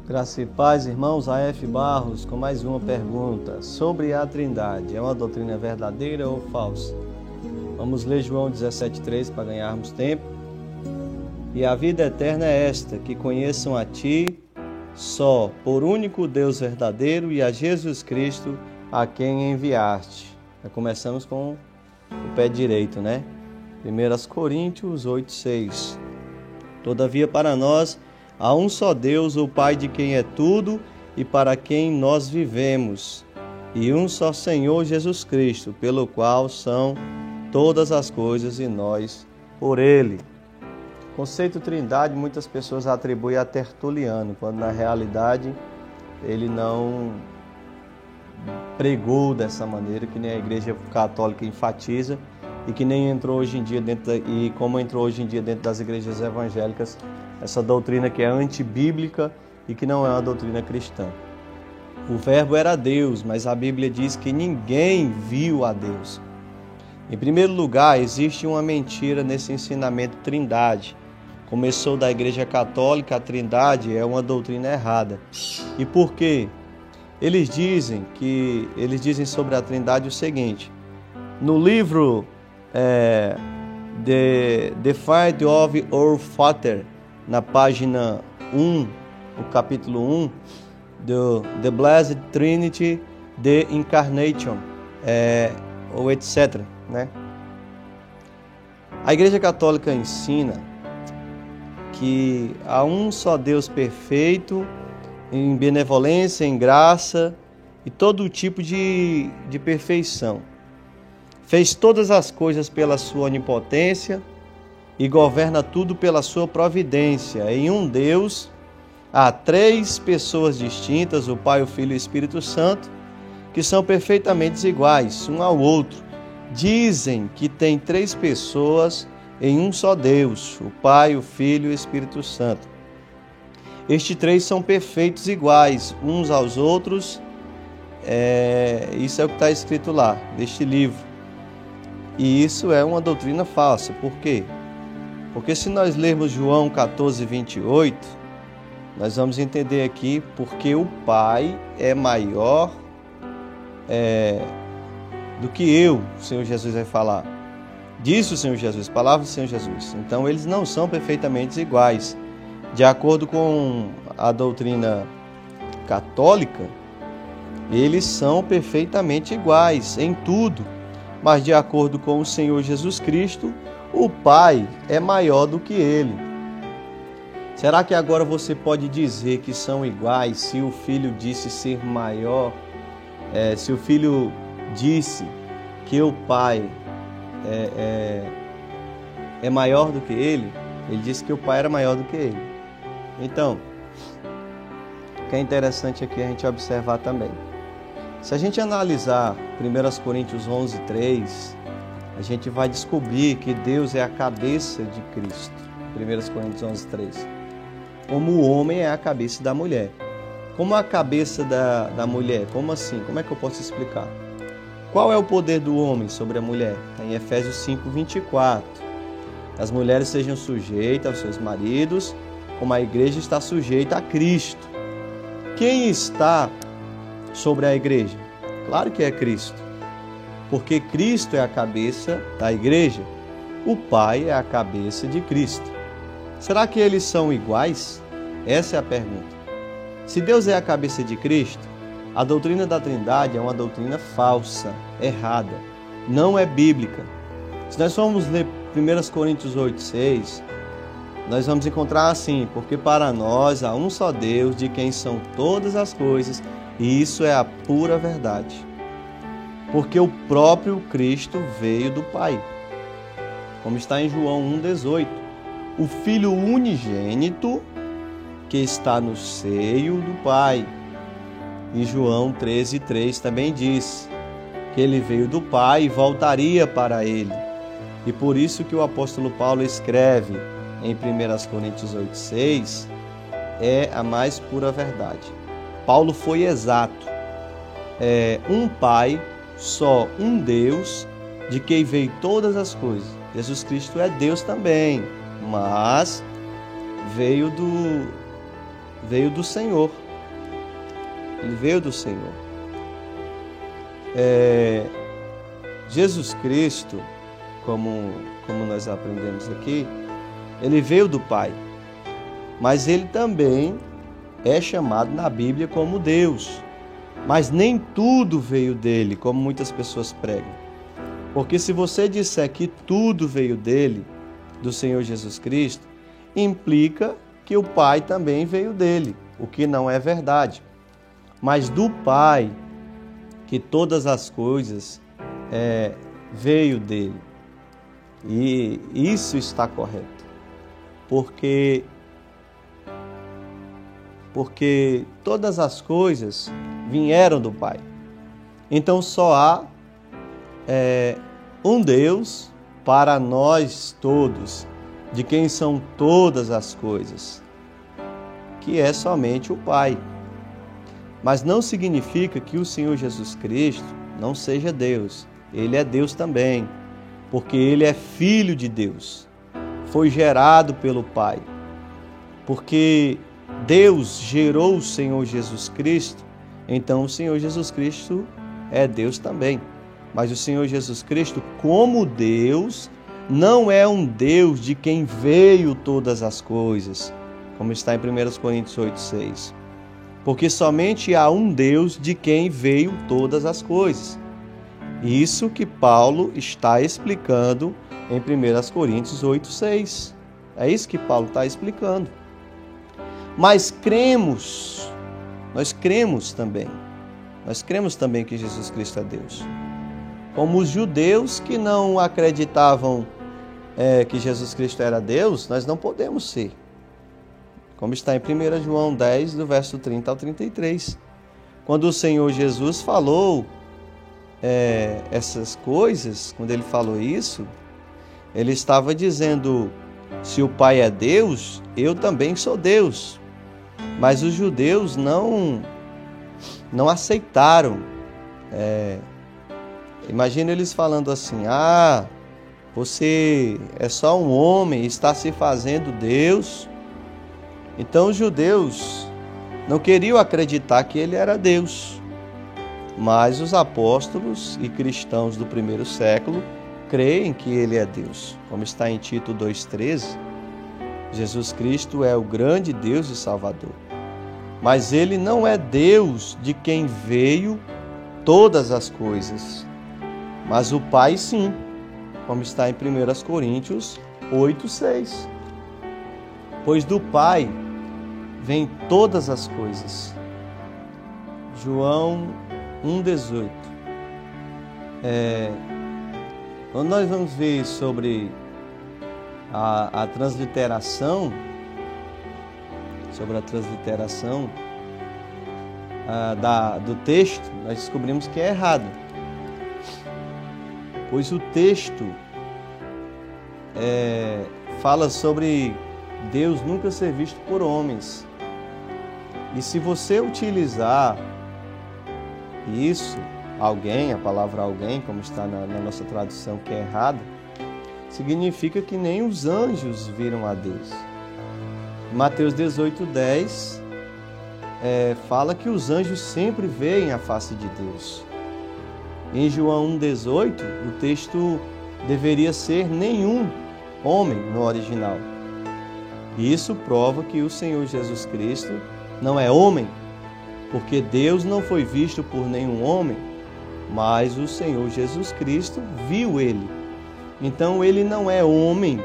Graça e paz, irmãos. A.F. Barros com mais uma pergunta sobre a Trindade. É uma doutrina verdadeira ou falsa? Vamos ler João 17,3 para ganharmos tempo. E a vida eterna é esta, que conheçam a Ti, só, por único Deus verdadeiro, e a Jesus Cristo, a quem enviaste. Já começamos com o pé direito, né? 1 Coríntios 8,6. Todavia para nós há um só Deus, o Pai de quem é tudo e para quem nós vivemos, e um só Senhor Jesus Cristo, pelo qual são todas as coisas e nós por Ele. O conceito Trindade muitas pessoas atribuem a Tertuliano, quando na realidade ele não pregou dessa maneira, que nem a Igreja Católica enfatiza e que nem entrou hoje em dia como entrou hoje em dia dentro das igrejas evangélicas, essa doutrina que é antibíblica e que não é uma doutrina cristã. O Verbo era Deus, mas a Bíblia diz que ninguém viu a Deus. Em primeiro lugar, existe uma mentira nesse ensinamento Trindade. Começou da Igreja Católica, a Trindade é uma doutrina errada. E por quê? Eles dizem sobre a Trindade o seguinte: no livro The Find of Our Father, na página 1, no capítulo 1, do The Blessed Trinity, The Incarnation, ou etc., né? A Igreja Católica ensina que há um só Deus perfeito, em benevolência, em graça e todo tipo de perfeição. Fez todas as coisas pela sua onipotência e governa tudo pela sua providência. Em um Deus há três pessoas distintas, o Pai, o Filho e o Espírito Santo, que são perfeitamente iguais um ao outro. Dizem que tem três pessoas em um só Deus, o Pai, o Filho e o Espírito Santo. Estes três são perfeitos iguais uns aos outros. Isso é o que está escrito lá, neste livro. E isso é uma doutrina falsa. Por quê? Porque se nós lermos João 14:28, nós vamos entender aqui porque o Pai é maior do que eu, o Senhor Jesus vai falar. Disse o Senhor Jesus, palavra do Senhor Jesus. Então eles não são perfeitamente iguais. De acordo com a doutrina católica, eles são perfeitamente iguais em tudo. Mas de acordo com o Senhor Jesus Cristo, o Pai é maior do que Ele. Será que agora você pode dizer que são iguais se o Filho disse ser maior? Se o Filho disse que o Pai é maior do que Ele, Ele disse que o Pai era maior do que Ele. Então, o que é interessante aqui a gente observar também. Se a gente analisar 1 Coríntios 11:3, a gente vai descobrir que Deus é a cabeça de Cristo. 1 Coríntios 11:3. Como o homem é a cabeça da mulher. Como a cabeça da mulher? Como assim? Como é que eu posso explicar? Qual é o poder do homem sobre a mulher? Está em Efésios 5:24. As mulheres sejam sujeitas aos seus maridos, como a igreja está sujeita a Cristo. Quem está sobre a igreja? Claro que é Cristo, porque Cristo é a cabeça da igreja. O Pai é a cabeça de Cristo. Será que eles são iguais? Essa é a pergunta. Se Deus é a cabeça de Cristo, a doutrina da Trindade é uma doutrina falsa, errada, não é bíblica. Se nós formos ler 1 Coríntios 8:6, nós vamos encontrar assim: porque para nós há um só Deus, de quem são todas as coisas, e isso é a pura verdade. Porque o próprio Cristo veio do Pai. Como está em João 1:18. O Filho unigênito que está no seio do Pai. E João 13:3 também diz que ele veio do Pai e voltaria para ele. E por isso que o apóstolo Paulo escreve em 1 Coríntios 8:6, é a mais pura verdade. Paulo foi exato. Um Pai, só um Deus, de quem veio todas as coisas. Jesus Cristo é Deus também, mas veio veio do Senhor. Ele veio do Senhor. Jesus Cristo, como nós aprendemos aqui, ele veio do Pai, mas ele também é chamado na Bíblia como Deus. Mas nem tudo veio dele, como muitas pessoas pregam. Porque se você disser que tudo veio dele, do Senhor Jesus Cristo, implica que o Pai também veio dele, o que não é verdade. Mas do Pai, que todas as coisas veio dele. E isso está correto. Porque todas as coisas vieram do Pai. Então só há um Deus para nós todos, de quem são todas as coisas, que é somente o Pai. Mas não significa que o Senhor Jesus Cristo não seja Deus. Ele é Deus também, porque ele é filho de Deus. Foi gerado pelo Pai. Porque Deus gerou o Senhor Jesus Cristo, então o Senhor Jesus Cristo é Deus também. Mas o Senhor Jesus Cristo, como Deus, não é um Deus de quem veio todas as coisas, como está em 1 Coríntios 8,6. Porque somente há um Deus de quem veio todas as coisas. Isso que Paulo está explicando em 1 Coríntios 8,6. É isso que Paulo está explicando. Mas nós cremos também que Jesus Cristo é Deus. Como os judeus que não acreditavam que Jesus Cristo era Deus, nós não podemos ser. Como está em 1 João 10, do verso 30 ao 33. Quando o Senhor Jesus falou essas coisas, quando ele falou isso, ele estava dizendo: se o Pai é Deus, eu também sou Deus. Mas os judeus não aceitaram. Imagina eles falando assim: você é só um homem e está se fazendo Deus. Então os judeus não queriam acreditar que ele era Deus. Mas os apóstolos e cristãos do primeiro século creem que ele é Deus. Como está em Tito 2,13, Jesus Cristo é o grande Deus e Salvador. Mas ele não é Deus de quem veio todas as coisas. Mas o Pai sim, como está em 1 Coríntios 8,6. Pois do Pai vêm todas as coisas. João 1,18. Quando nós vamos ver sobre a transliteração, do texto, nós descobrimos que é errado. Pois o texto fala sobre Deus nunca ser visto por homens. E se você utilizar isso, a palavra alguém, como está na nossa tradução, que é errada, significa que nem os anjos viram a Deus. Mateus 18,10 fala que os anjos sempre veem a face de Deus. Em João 1,18, o texto deveria ser nenhum homem no original. Isso prova que o Senhor Jesus Cristo não é homem, porque Deus não foi visto por nenhum homem, mas o Senhor Jesus Cristo viu ele. Então ele não é homem,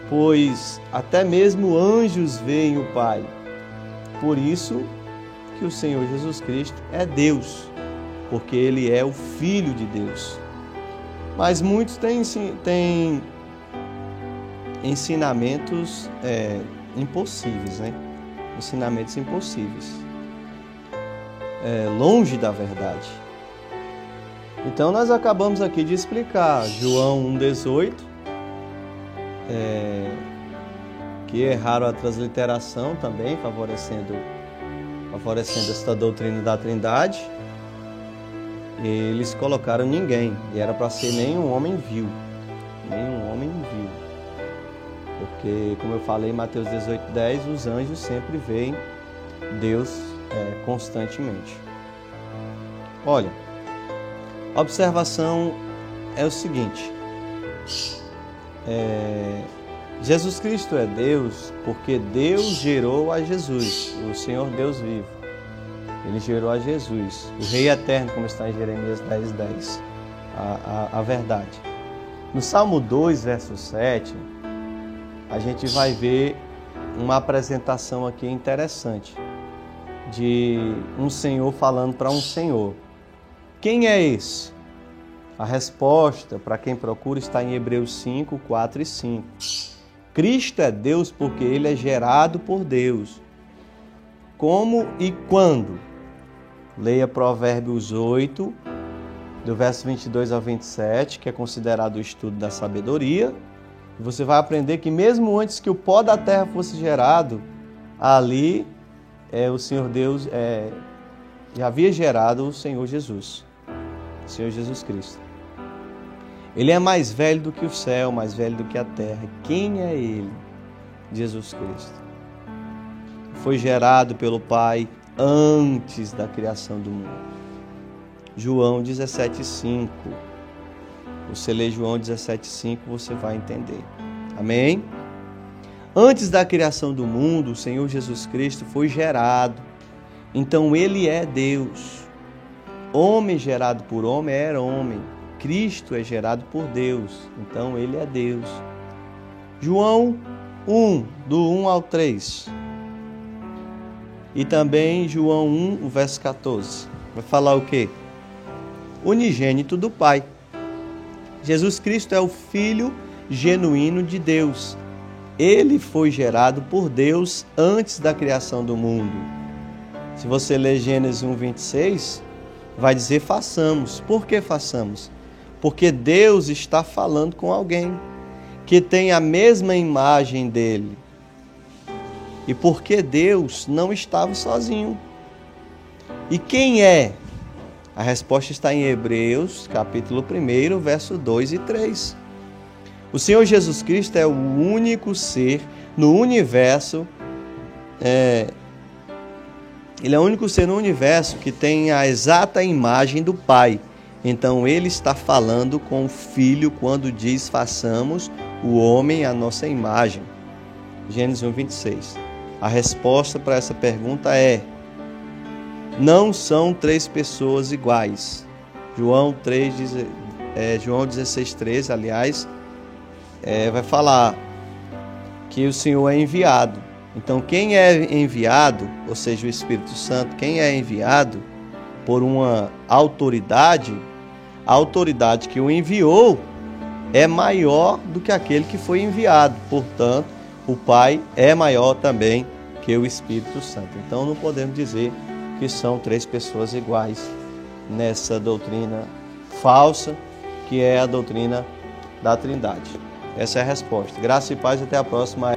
pois até mesmo anjos veem o Pai. Por isso que o Senhor Jesus Cristo é Deus, porque ele é o Filho de Deus. Mas muitos têm ensinamentos impossíveis, né? Ensinamentos impossíveis, longe da verdade. Então nós acabamos aqui de explicar João 1,18, que erraram a transliteração também, favorecendo esta doutrina da Trindade. Eles colocaram ninguém, e era para ser nenhum homem viu. Porque, como eu falei em Mateus 18,10, os anjos sempre veem Deus constantemente. Olha, a observação é o seguinte: Jesus Cristo é Deus porque Deus gerou a Jesus, o Senhor Deus vivo. Ele gerou a Jesus, o Rei eterno, como está em Jeremias 10:10, a verdade. No Salmo 2, verso 7, a gente vai ver uma apresentação aqui interessante de um senhor falando para um senhor. Quem é esse? A resposta, para quem procura, está em Hebreus 5, 4 e 5. Cristo é Deus porque Ele é gerado por Deus. Como e quando? Leia Provérbios 8, do verso 22 ao 27, que é considerado o estudo da sabedoria. E você vai aprender que mesmo antes que o pó da terra fosse gerado, ali o Senhor Deus já havia gerado o Senhor Jesus. O Senhor Jesus Cristo. Ele é mais velho do que o céu, mais velho do que a terra. Quem é Ele? Jesus Cristo. Foi gerado pelo Pai antes da criação do mundo. João 17,5. Você lê João 17,5, você vai entender. Amém? Antes da criação do mundo, o Senhor Jesus Cristo foi gerado. Então Ele é Deus. Homem gerado por homem era homem. Cristo é gerado por Deus. Então Ele é Deus. João 1, do 1 ao 3. E também João 1, o verso 14. Vai falar o quê? Unigênito do Pai. Jesus Cristo é o Filho genuíno de Deus. Ele foi gerado por Deus antes da criação do mundo. Se você ler Gênesis 1, 26, vai dizer façamos. Por que façamos? Porque Deus está falando com alguém que tem a mesma imagem dele. E porque Deus não estava sozinho. E quem é? A resposta está em Hebreus, capítulo 1, verso 2 e 3. O Senhor Jesus Cristo é o único ser no universo, Ele é o único ser no universo que tem a exata imagem do Pai. Então Ele está falando com o Filho quando diz façamos o homem à nossa imagem. Gênesis 1, 26. A resposta para essa pergunta é: não são três pessoas iguais. João 16,13, aliás, vai falar que o Senhor é enviado. Então, quem é enviado, ou seja, o Espírito Santo, quem é enviado por uma autoridade, a autoridade que o enviou é maior do que aquele que foi enviado. Portanto, o Pai é maior também que o Espírito Santo. Então, não podemos dizer que são três pessoas iguais nessa doutrina falsa, que é a doutrina da Trindade. Essa é a resposta. Graça e paz, até a próxima.